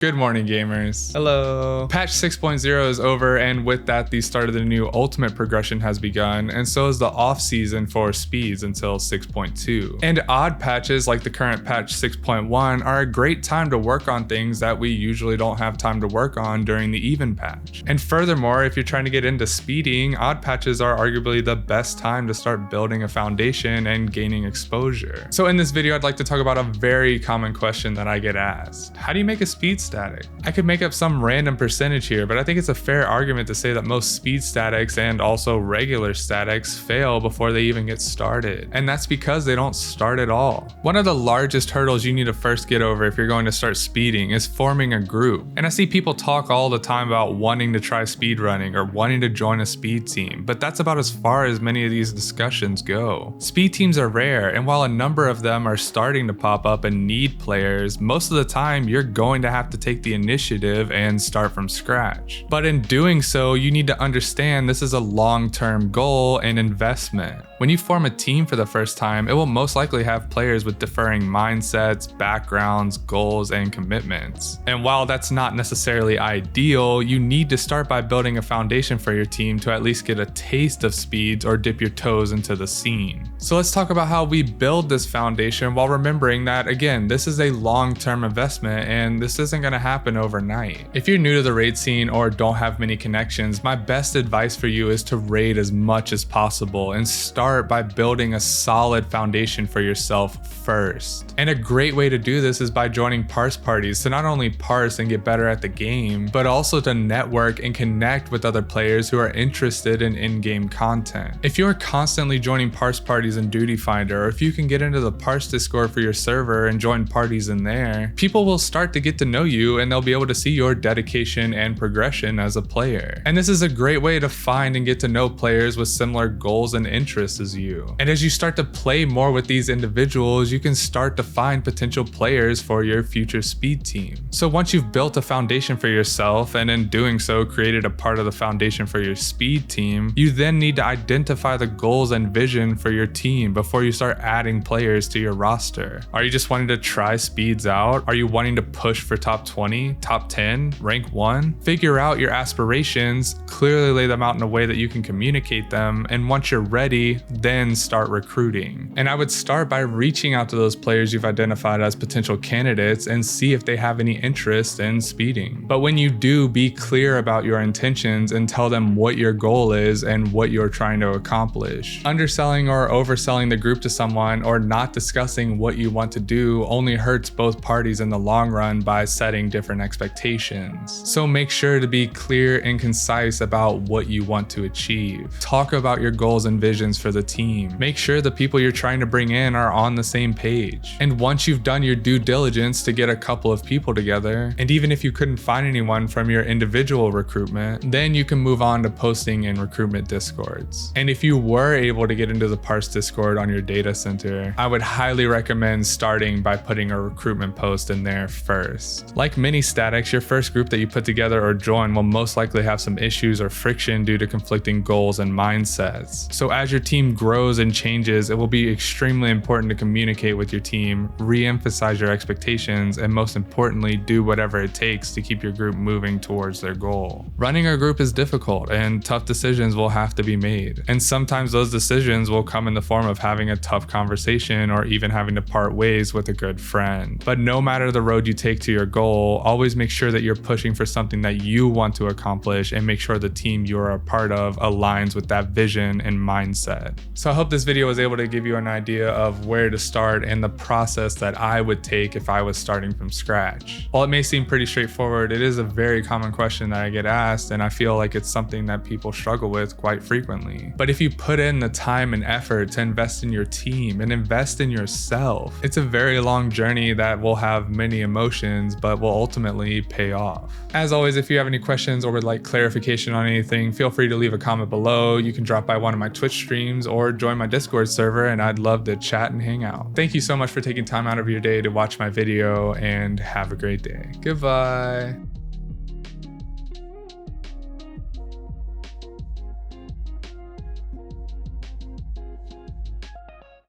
Good morning, gamers. Hello. Patch 6.0 is over, and with that, the start of the new ultimate progression has begun, and so is the off-season for speeds until 6.2. And odd patches like the current patch 6.1 are a great time to work on things that we usually don't have time to work on during the even patch. And furthermore, if you're trying to get into speeding, odd patches are arguably the best time to start building a foundation and gaining exposure. So in this video, I'd like to talk about a very common question that I get asked. How do you make a speed static? I could make up some random percentage here, but I think it's a fair argument to say that most speed statics and also regular statics fail before they even get started. And that's because they don't start at all. One of the largest hurdles you need to first get over if you're going to start speeding is forming a group. And I see people talk all the time about wanting to try speedrunning or wanting to join a speed team, but that's about as far as many of these discussions go. Speed teams are rare, and while a number of them are starting to pop up and need players, most of the time you're going to have to take the initiative and start from scratch. But in doing so, you need to understand this is a long-term goal and investment. When you form a team for the first time, it will most likely have players with differing mindsets, backgrounds, goals, and commitments. And while that's not necessarily ideal, you need to start by building a foundation for your team to at least get a taste of speeds or dip your toes into the scene. So let's talk about how we build this foundation while remembering that, again, this is a long-term investment and this isn't going to happen overnight. If you're new to the raid scene or don't have many connections, my best advice for you is to raid as much as possible and start by building a solid foundation for yourself first. And a great way to do this is by joining parse parties to not only parse and get better at the game, but also to network and connect with other players who are interested in in-game content. If you're constantly joining parse parties in Duty Finder, or if you can get into the parse Discord for your server and join parties in there, people will start to get to know you and they'll be able to see your dedication and progression as a player. And this is a great way to find and get to know players with similar goals and interests as you. And as you start to play more with these individuals, you can start to find potential players for your future speed team. So once you've built a foundation for yourself, and in doing so created a part of the foundation for your speed team, you then need to identify the goals and vision for your team before you start adding players to your roster. Are you just wanting to try speeds out? Are you wanting to push for top 20, top 10, rank 1? Figure out your aspirations, clearly lay them out in a way that you can communicate them, and once you're ready, then start recruiting. And I would start by reaching out to those players you've identified as potential candidates and see if they have any interest in speeding. But when you do, be clear about your intentions and tell them what your goal is and what you're trying to accomplish. Underselling or overselling the group to someone or not discussing what you want to do only hurts both parties in the long run by setting different expectations. So make sure to be clear and concise about what you want to achieve. Talk about your goals and visions for the team. Make sure the people you're trying to bring in are on the same page. And once you've done your due diligence to get a couple of people together, and even if you couldn't find anyone from your individual recruitment, then you can move on to posting in recruitment discords. And if you were able to get into the parse discord on your data center, I would highly recommend starting by putting a recruitment post in there first. Like many statics, your first group that you put together or join will most likely have some issues or friction due to conflicting goals and mindsets. So as your team grows and changes, it will be extremely important to communicate with your team, re-emphasize your expectations, and most importantly, do whatever it takes to keep your group moving towards their goal. Running a group is difficult and tough decisions will have to be made. And sometimes those decisions will come in the form of having a tough conversation or even having to part ways with a good friend. But no matter the road you take to your goal, always make sure that you're pushing for something that you want to accomplish and make sure the team you're a part of aligns with that vision and mindset. So I hope this video was able to give you an idea of where to start and the process that I would take if I was starting from scratch. While it may seem pretty straightforward, it is a very common question that I get asked, and I feel like it's something that people struggle with quite frequently. But if you put in the time and effort to invest in your team and invest in yourself, it's a very long journey that will have many emotions, but will ultimately pay off. As always, if you have any questions or would like clarification on anything, feel free to leave a comment below. You can drop by one of my Twitch streams or join my Discord server, and I'd love to chat and hang out. Thank you so much for taking time out of your day to watch my video, and have a great day. Goodbye.